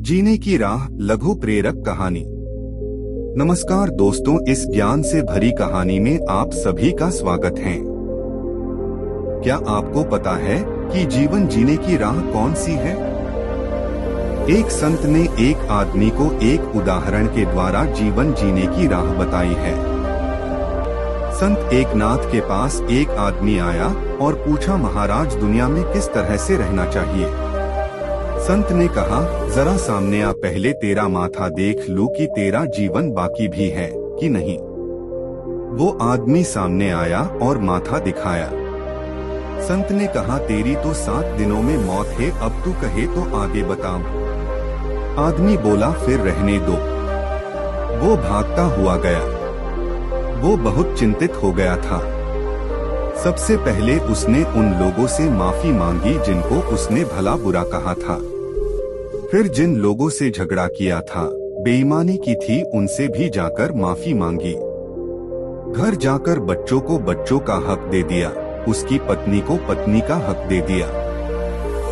जीने की राह लघु प्रेरक कहानी। नमस्कार दोस्तों, इस ज्ञान से भरी कहानी में आप सभी का स्वागत है। क्या आपको पता है कि जीवन जीने की राह कौन सी है? एक संत ने एक आदमी को एक उदाहरण के द्वारा जीवन जीने की राह बताई है। संत एकनाथ के पास एक आदमी आया और पूछा, महाराज दुनिया में किस तरह से रहना चाहिए? संत ने कहा, जरा सामने आ, पहले तेरा माथा देख लूं कि तेरा जीवन बाकी भी है कि नहीं। वो आदमी सामने आया और माथा दिखाया। संत ने कहा, तेरी तो 7 दिनों में मौत है, अब तू कहे तो आगे बताओ। आदमी बोला, फिर रहने दो। वो भागता हुआ गया। वो बहुत चिंतित हो गया था। सबसे पहले उसने उन लोगों से माफी मांगी जिनको उसने भला बुरा कहा था। फिर जिन लोगों से झगड़ा किया था, बेईमानी की थी, उनसे भी जाकर माफी मांगी। घर जाकर बच्चों को बच्चों का हक दे दिया, उसकी पत्नी को पत्नी का हक दे दिया।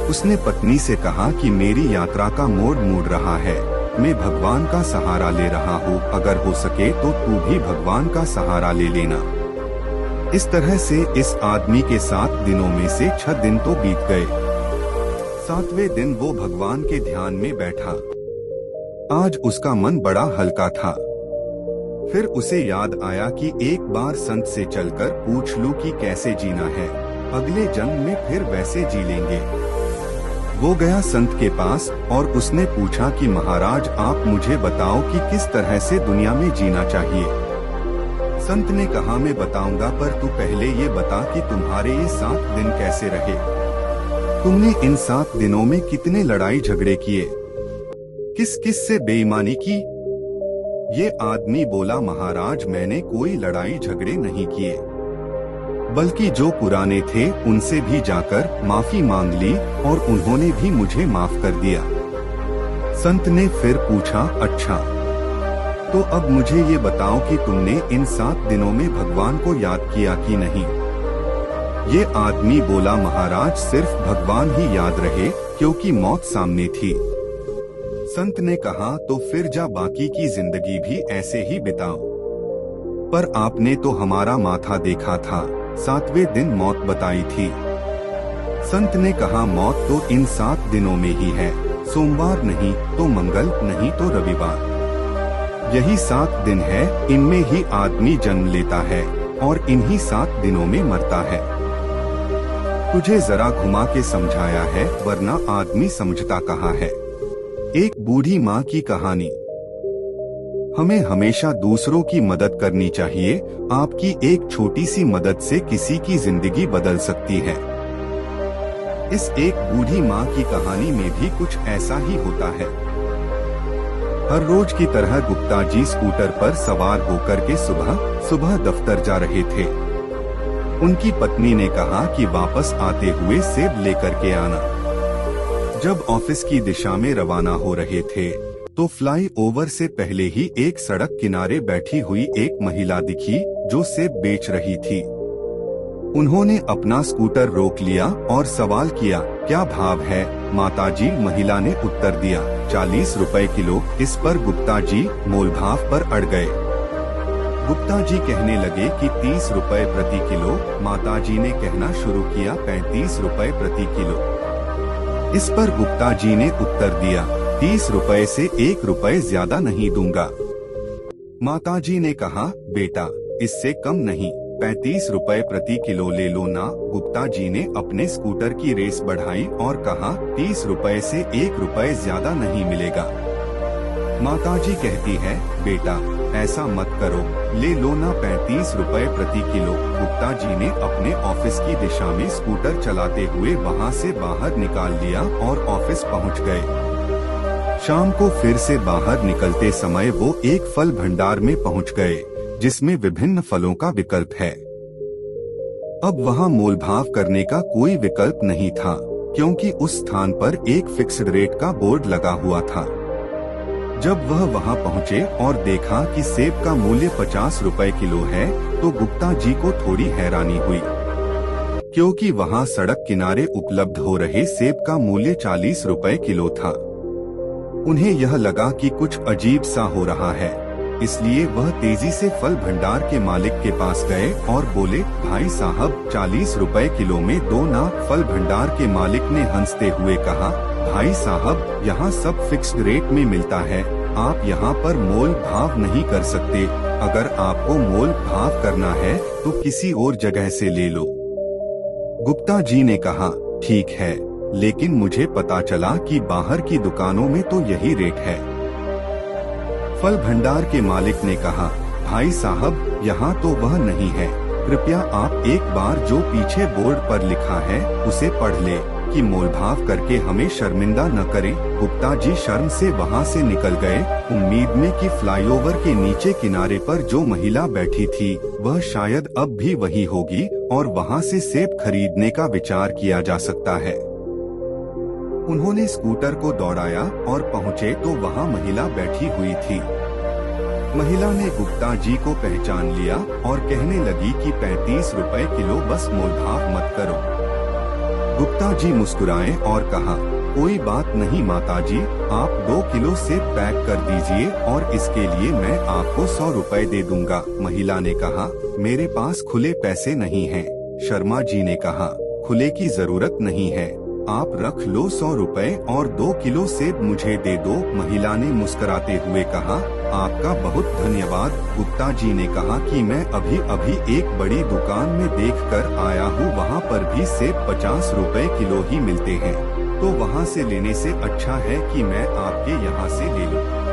उसने पत्नी से कहा कि मेरी यात्रा का मोड़ मुड़ रहा है, मैं भगवान का सहारा ले रहा हूँ, अगर हो सके तो तू भी भगवान का सहारा ले लेना। इस तरह से इस आदमी के 7 दिनों में से 6 दिन तो बीत गए। 7वें दिन वो भगवान के ध्यान में बैठा। आज उसका मन बड़ा हल्का था। फिर उसे याद आया कि एक बार संत से चलकर पूछ लूं कि कैसे जीना है, अगले जन्म में फिर वैसे जी लेंगे। वो गया संत के पास और उसने पूछा कि महाराज आप मुझे बताओ कि किस तरह से दुनिया में जीना चाहिए। संत ने कहा, मैं बताऊंगा, पर तू पहले ये बता कि तुम्हारे ये 7 दिन कैसे रहे। तुमने इन 7 दिनों में कितने लड़ाई झगड़े किए, किस किस से बेईमानी की? ये आदमी बोला, महाराज मैंने कोई लड़ाई झगड़े नहीं किए, बल्कि जो पुराने थे उनसे भी जाकर माफी मांग ली और उन्होंने भी मुझे माफ कर दिया। संत ने फिर पूछा, अच्छा तो अब मुझे ये बताओ कि तुमने इन 7 दिनों में भगवान को याद किया कि नहीं? ये आदमी बोला, महाराज सिर्फ भगवान ही याद रहे, क्योंकि मौत सामने थी। संत ने कहा, तो फिर जा बाकी की जिंदगी भी ऐसे ही बिताओ। पर आपने तो हमारा माथा देखा था, 7वें दिन मौत बताई थी। संत ने कहा, मौत तो इन 7 दिनों में ही है, सोमवार नहीं तो मंगल नहीं तो रविवार। यही 7 दिन है, इनमें ही आदमी जन्म लेता है और इन्हीं 7 दिनों में मरता है। तुझे जरा घुमा के समझाया है, वरना आदमी समझता कहाँ है। एक बूढ़ी माँ की कहानी। हमें हमेशा दूसरों की मदद करनी चाहिए। आपकी एक छोटी सी मदद से किसी की जिंदगी बदल सकती है। इस एक बूढ़ी माँ की कहानी में भी कुछ ऐसा ही होता है। हर रोज की तरह गुप्ता जी स्कूटर पर सवार होकर के सुबह दफ्तर जा रहे थे। उनकी पत्नी ने कहा कि वापस आते हुए सेब लेकर के आना। जब ऑफिस की दिशा में रवाना हो रहे थे तो फ्लाईओवर से पहले ही एक सड़क किनारे बैठी हुई एक महिला दिखी जो सेब बेच रही थी। उन्होंने अपना स्कूटर रोक लिया और सवाल किया, क्या भाव है माताजी? महिला ने उत्तर दिया, 40 रुपए किलो। इस पर गुप्ता जी मोलभाव पर अड़ गए। गुप्ता जी कहने लगे कि 30 रुपए प्रति किलो। माताजी ने कहना शुरू किया, 35 रुपए प्रति किलो। इस पर गुप्ता जी ने उत्तर दिया, 30 रुपए से 1 रुपए ज्यादा नहीं दूंगा। माताजी ने कहा, बेटा इससे कम नहीं, 35 रुपए प्रति किलो ले लो ना। गुप्ता जी ने अपने स्कूटर की रेस बढ़ाई और कहा, 30 रुपए से 1 रुपए ज्यादा नहीं मिलेगा। माताजी कहती है, बेटा ऐसा मत करो, ले लो ना 35 रुपए प्रति किलो। गुप्ता जी ने अपने ऑफिस की दिशा में स्कूटर चलाते हुए वहां से बाहर निकाल लिया और ऑफिस पहुंच गए। शाम को फिर से बाहर निकलते समय वो एक फल भंडार में पहुंच गए जिसमें विभिन्न फलों का विकल्प है। अब वहां मोलभाव करने का कोई विकल्प नहीं था, क्योंकि उस स्थान पर एक फिक्स्ड रेट का बोर्ड लगा हुआ था। जब वह वहां पहुंचे और देखा कि सेब का मूल्य 50 रुपए किलो है तो गुप्ता जी को थोड़ी हैरानी हुई, क्योंकि वहां सड़क किनारे उपलब्ध हो रहे सेब का मूल्य 40 रुपए किलो था। उन्हें यह लगा कि कुछ अजीब सा हो रहा है, इसलिए वह तेजी से फल भंडार के मालिक के पास गए और बोले, भाई साहब 40 रुपए किलो में दो ना। फल भंडार के मालिक ने हंसते हुए कहा, भाई साहब यहाँ सब फिक्स्ड रेट में मिलता है, आप यहाँ पर मोल भाव नहीं कर सकते। अगर आपको मोल भाव करना है तो किसी और जगह से ले लो। गुप्ता जी ने कहा, ठीक है, लेकिन मुझे पता चला कि बाहर की दुकानों में तो यही रेट है। फल भंडार के मालिक ने कहा, भाई साहब यहाँ तो वह नहीं है, कृपया आप एक बार जो पीछे बोर्ड पर लिखा है उसे पढ़ ले कि मोलभाव करके हमें शर्मिंदा न करें। गुप्ता जी शर्म से वहाँ से निकल गए, उम्मीद में कि फ्लाईओवर के नीचे किनारे पर जो महिला बैठी थी वह शायद अब भी वही होगी और वहाँ से सेब खरीदने का विचार किया जा सकता है। उन्होंने स्कूटर को दौड़ाया और पहुँचे तो वहाँ महिला बैठी हुई थी। महिला ने गुप्ता जी को पहचान लिया और कहने लगी कि 35 रुपए किलो, बस मोलभाव मत करो। गुप्ता जी मुस्कुराए और कहा, कोई बात नहीं माताजी, आप 2 किलो सेब पैक कर दीजिए और इसके लिए मैं आपको 100 रुपए दे दूंगा। महिला ने कहा, मेरे पास खुले पैसे नहीं हैं। शर्मा जी ने कहा, खुले की जरूरत नहीं है, आप रख लो 100 रुपए और 2 किलो सेब मुझे दे दो। महिला ने मुस्कुराते हुए कहा, आपका बहुत धन्यवाद। गुप्ता जी ने कहा कि मैं अभी अभी एक बड़ी दुकान में देखकर आया हूँ, वहाँ पर भी सेब 50 रुपए किलो ही मिलते हैं, तो वहाँ से लेने से अच्छा है कि मैं आपके यहाँ से ले लूँ।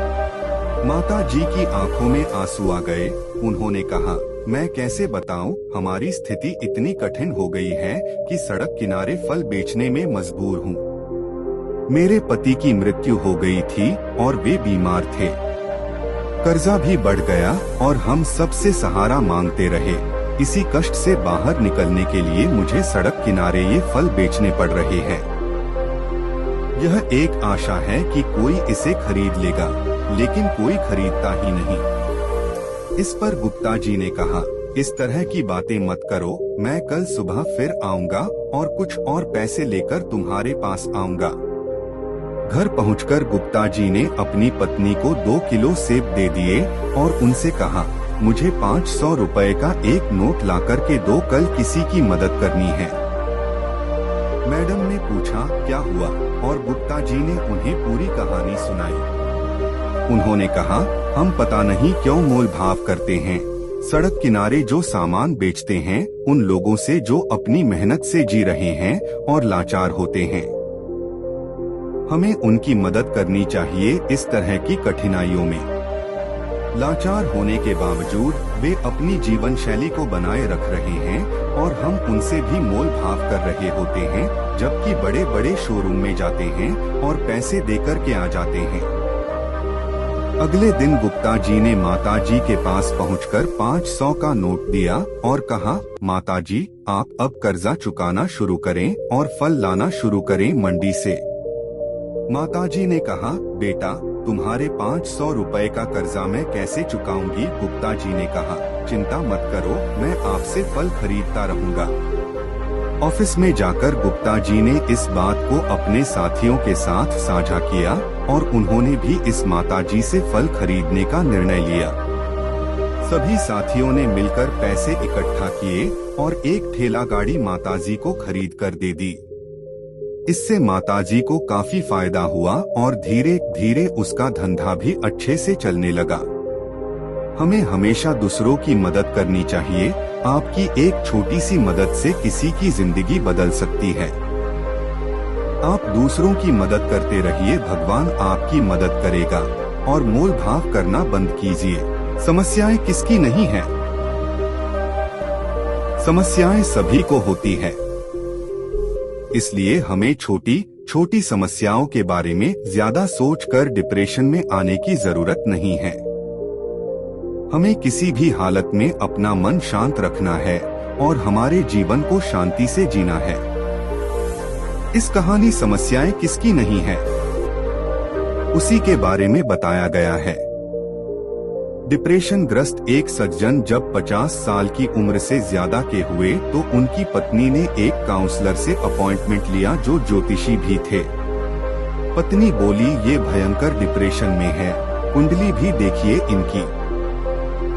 माता जी की आंखों में आंसू आ गए। उन्होंने कहा, मैं कैसे बताऊं, हमारी स्थिति इतनी कठिन हो गई है कि सड़क किनारे फल बेचने में मजबूर हूँ। मेरे पति की मृत्यु हो गई थी और वे बीमार थे। कर्जा भी बढ़ गया और हम सबसे सहारा मांगते रहे। इसी कष्ट से बाहर निकलने के लिए मुझे सड़क किनारे ये फल बेचने पड़ रहे हैं। यह एक आशा है कि कोई इसे खरीद लेगा, लेकिन कोई खरीदता ही नहीं। इस पर गुप्ता जी ने कहा, इस तरह की बातें मत करो, मैं कल सुबह फिर आऊंगा और कुछ और पैसे लेकर तुम्हारे पास आऊंगा। घर पहुंचकर गुप्ता जी ने अपनी पत्नी को 2 किलो सेब दे दिए और उनसे कहा, मुझे 500 रुपए का एक नोट लाकर के दो, कल किसी की मदद करनी है। मैडम ने पूछा, क्या हुआ, और गुप्ता जी ने उन्हें पूरी कहानी सुनाई। उन्होंने कहा, हम पता नहीं क्यों मोल भाव करते हैं। सड़क किनारे जो सामान बेचते हैं उन लोगों से जो अपनी मेहनत से जी रहे हैं और लाचार होते हैं। हमें उनकी मदद करनी चाहिए इस तरह की कठिनाइयों में। लाचार होने के बावजूद वे अपनी जीवन शैली को बनाए रख रहे हैं और हम उनसे भी मोल भाव कर रहे होते हैं, जबकि बड़े बड़े शोरूम में जाते हैं और पैसे देकर के आ जाते हैं। अगले दिन गुप्ता जी ने माता जी के पास पहुंचकर 500 का नोट दिया और कहा, माता जी, आप अब कर्जा चुकाना शुरू करें और फल लाना शुरू करें मंडी से। माता जी ने कहा, बेटा, तुम्हारे 500 रुपए का कर्जा मैं कैसे चुकाऊंगी? गुप्ता जी ने कहा, चिंता मत करो, मैं आपसे फल खरीदता रहूंगा। ऑफिस में जाकर गुप्ता जी ने इस बात को अपने साथियों के साथ साझा किया और उन्होंने भी इस माताजी से फल खरीदने का निर्णय लिया। सभी साथियों ने मिलकर पैसे इकट्ठा किए और एक ठेला गाड़ी माताजी को खरीद कर दे दी। इससे माताजी को काफी फायदा हुआ और धीरे धीरे उसका धंधा भी अच्छे से चलने लगा। हमें हमेशा दूसरों की मदद करनी चाहिए। आपकी एक छोटी सी मदद से किसी की जिंदगी बदल सकती है। आप दूसरों की मदद करते रहिए, भगवान आपकी मदद करेगा। और मोल भाव करना बंद कीजिए। समस्याएं किसकी नहीं है? समस्याएं सभी को होती है। इसलिए हमें छोटी छोटी समस्याओं के बारे में ज्यादा सोचकर डिप्रेशन में आने की जरूरत नहीं है। हमें किसी भी हालत में अपना मन शांत रखना है और हमारे जीवन को शांति से जीना है। इस कहानी समस्याएं किसकी नहीं है, उसी के बारे में बताया गया है। डिप्रेशन ग्रस्त एक सज्जन जब 50 साल की उम्र से ज्यादा के हुए तो उनकी पत्नी ने एक काउंसलर से अपॉइंटमेंट लिया जो ज्योतिषी भी थे। पत्नी बोली, ये भयंकर डिप्रेशन में है, कुंडली भी देखिए इनकी।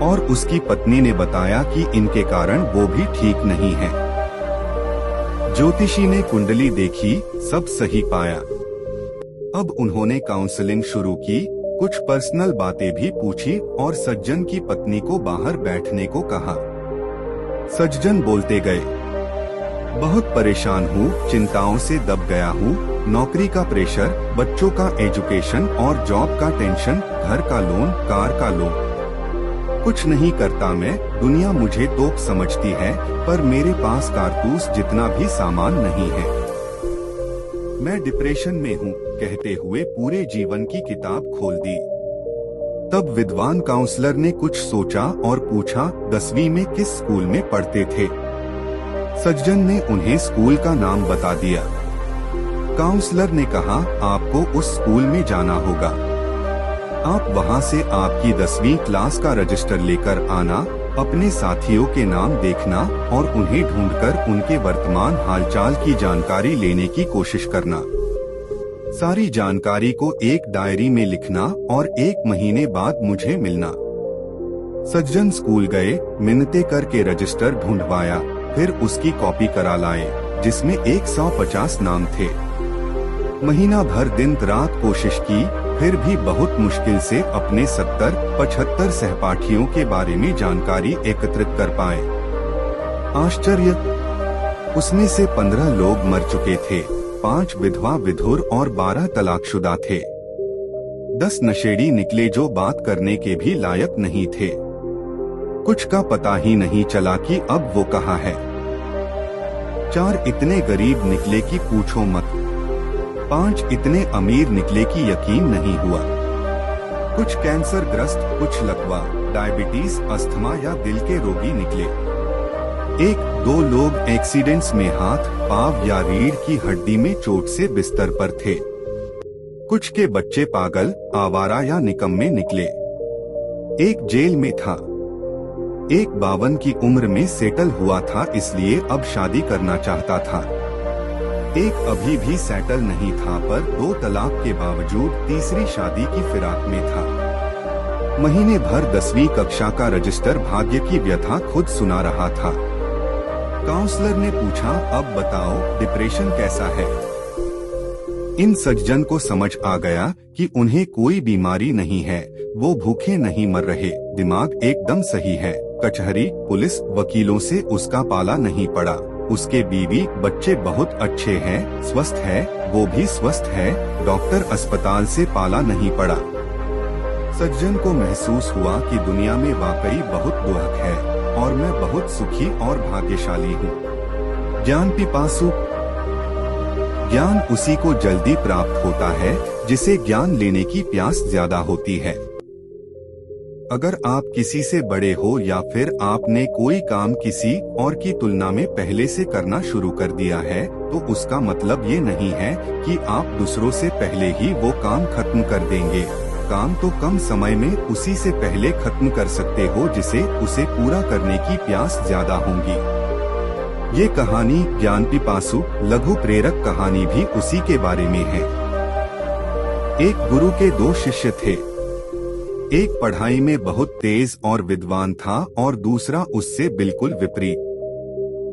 और उसकी पत्नी ने बताया कि इनके कारण वो भी ठीक नहीं है। ज्योतिषी ने कुंडली देखी, सब सही पाया। अब उन्होंने काउंसलिंग शुरू की, कुछ पर्सनल बातें भी पूछी और सज्जन की पत्नी को बाहर बैठने को कहा। सज्जन बोलते गए, बहुत परेशान हूँ, चिंताओं से दब गया हूँ, नौकरी का प्रेशर, बच्चों का एजुकेशन और जॉब का टेंशन, घर का लोन, कार का लोन। कुछ नहीं करता मैं, दुनिया मुझे तोप समझती है, पर मेरे पास कारतूस जितना भी सामान नहीं है। मैं डिप्रेशन में हूँ, कहते हुए पूरे जीवन की किताब खोल दी। तब विद्वान काउंसलर ने कुछ सोचा और पूछा, 10वीं में किस स्कूल में पढ़ते थे? सज्जन ने उन्हें स्कूल का नाम बता दिया। काउंसलर ने कहा, आपको उस स्कूल में जाना होगा। आप वहां से आपकी 10वीं क्लास का रजिस्टर लेकर आना, अपने साथियों के नाम देखना और उन्हें ढूंढकर उनके वर्तमान हालचाल की जानकारी लेने की कोशिश करना। सारी जानकारी को एक डायरी में लिखना और 1 महीने बाद मुझे मिलना। सज्जन स्कूल गए, मिन्नतें करके रजिस्टर ढूंढवाया, फिर उसकी कॉपी करा लाए, जिसमें 150 नाम थे। महीना भर दिन रात कोशिश की, फिर भी बहुत मुश्किल से अपने 70-75 सहपाठियों के बारे में जानकारी एकत्रित कर पाए। आश्चर्य, उसमें से 15 लोग मर चुके थे, 5 विधवा विधुर और 12 तलाकशुदा थे। 10 नशेड़ी निकले जो बात करने के भी लायक नहीं थे। कुछ का पता ही नहीं चला कि अब वो कहाँ है। 4 इतने गरीब निकले कि पूछो मत। 5 इतने अमीर निकले कि यकीन नहीं हुआ। कुछ कैंसर ग्रस्त, कुछ लकवा, डायबिटीज, अस्थमा या दिल के रोगी निकले। 1-2 लोग एक्सीडेंट्स में हाथ, पांव या रीढ़ की हड्डी में चोट से बिस्तर पर थे। कुछ के बच्चे पागल, आवारा या निकम्मे निकले। एक जेल में था। एक 52 की उम्र में सेटल हुआ था, इसलिए अब शादी करना चाहता था। एक अभी भी सेटल नहीं था, पर 2 तलाक के बावजूद तीसरी शादी की फिराक में था। महीने भर 10वीं कक्षा का रजिस्टर भाग्य की व्यथा खुद सुना रहा था। काउंसलर ने पूछा, अब बताओ डिप्रेशन कैसा है? इन सज्जन को समझ आ गया कि उन्हें कोई बीमारी नहीं है, वो भूखे नहीं मर रहे, दिमाग एकदम सही है। कचहरी, पुलिस, वकीलों से उसका पाला नहीं पड़ा। उसके बीवी बच्चे बहुत अच्छे हैं, स्वस्थ है, वो भी स्वस्थ है, डॉक्टर अस्पताल से पाला नहीं पड़ा। सज्जन को महसूस हुआ कि दुनिया में वाकई बहुत दुख है और मैं बहुत सुखी और भाग्यशाली हूँ। ज्ञान पिपासु, ज्ञान उसी को जल्दी प्राप्त होता है जिसे ज्ञान लेने की प्यास ज्यादा होती है। अगर आप किसी से बड़े हो या फिर आपने कोई काम किसी और की तुलना में पहले से करना शुरू कर दिया है, तो उसका मतलब ये नहीं है कि आप दूसरों से पहले ही वो काम खत्म कर देंगे। काम तो कम समय में उसी से पहले खत्म कर सकते हो जिसे उसे पूरा करने की प्यास ज्यादा होंगी। ये कहानी ज्ञान पिपासु लघु प्रेरक कहानी भी उसी के बारे में है। एक गुरु के 2 शिष्य थे। एक पढ़ाई में बहुत तेज और विद्वान था और दूसरा उससे बिल्कुल विपरीत।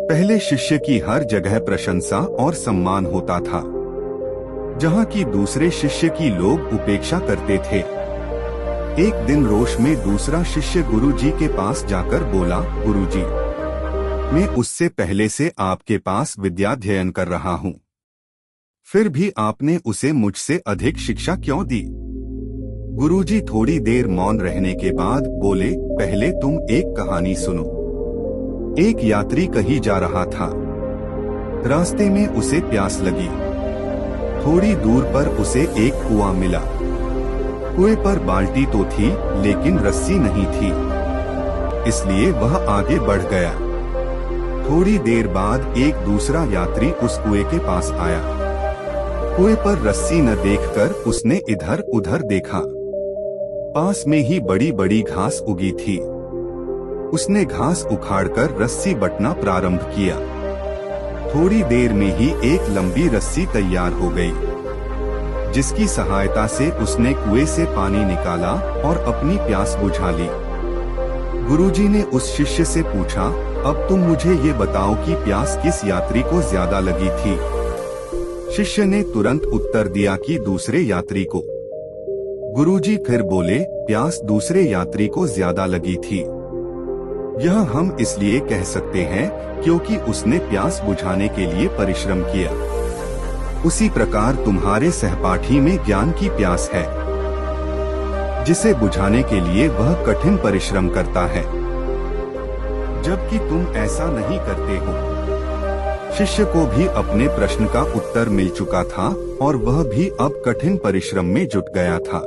पहले शिष्य की हर जगह प्रशंसा और सम्मान होता था, जहाँ की दूसरे शिष्य की लोग उपेक्षा करते थे। एक दिन रोष में दूसरा शिष्य गुरुजी के पास जाकर बोला, गुरुजी, मैं उससे पहले से आपके पास विद्याध्ययन कर रहा हूँ, फिर भी आपने उसे मुझसे अधिक शिक्षा क्यों दी? गुरुजी थोड़ी देर मौन रहने के बाद बोले, पहले तुम एक कहानी सुनो। एक यात्री कहीं जा रहा था। रास्ते में उसे प्यास लगी। थोड़ी दूर पर उसे एक कुआं मिला। कुएं पर बाल्टी तो थी, लेकिन रस्सी नहीं थी, इसलिए वह आगे बढ़ गया। थोड़ी देर बाद एक दूसरा यात्री उस कुएं के पास आया। कुएं पर रस्सी न देखकर उसने इधर उधर देखा। पास में ही बड़ी बड़ी घास उगी थी। उसने घास उखाड़कर रस्सी बटना प्रारंभ किया। थोड़ी देर में ही एक लंबी रस्सी तैयार हो गई। जिसकी सहायता से उसने कुएं से पानी निकाला और अपनी प्यास बुझा ली। गुरुजी ने उस शिष्य से पूछा, अब तुम मुझे ये बताओ कि प्यास किस यात्री को ज्यादा लगी थी। शिष्य ने तुरंत उत्तर दिया कि दूसरे यात्री को। गुरुजी फिर बोले, प्यास दूसरे यात्री को ज्यादा लगी थी। यह हम इसलिए कह सकते हैं क्योंकि उसने प्यास बुझाने के लिए परिश्रम किया। उसी प्रकार तुम्हारे सहपाठी में ज्ञान की प्यास है, जिसे बुझाने के लिए वह कठिन परिश्रम करता है, जबकि तुम ऐसा नहीं करते हो। शिष्य को भी अपने प्रश्न का उत्तर मिल चुका था और वह भी अब कठिन परिश्रम में जुट गया था।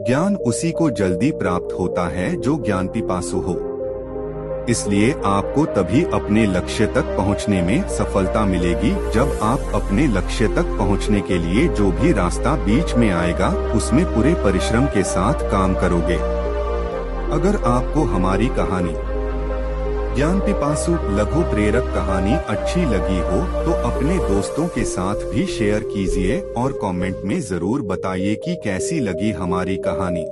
ज्ञान उसी को जल्दी प्राप्त होता है जो ज्ञान पिपासु हो। इसलिए आपको तभी अपने लक्ष्य तक पहुंचने में सफलता मिलेगी जब आप अपने लक्ष्य तक पहुंचने के लिए जो भी रास्ता बीच में आएगा उसमें पूरे परिश्रम के साथ काम करोगे। अगर आपको हमारी कहानी ज्ञान पिपासु लघु प्रेरक कहानी अच्छी लगी हो तो अपने दोस्तों के साथ भी शेयर कीजिए और कमेंट में जरूर बताइए कि कैसी लगी हमारी कहानी।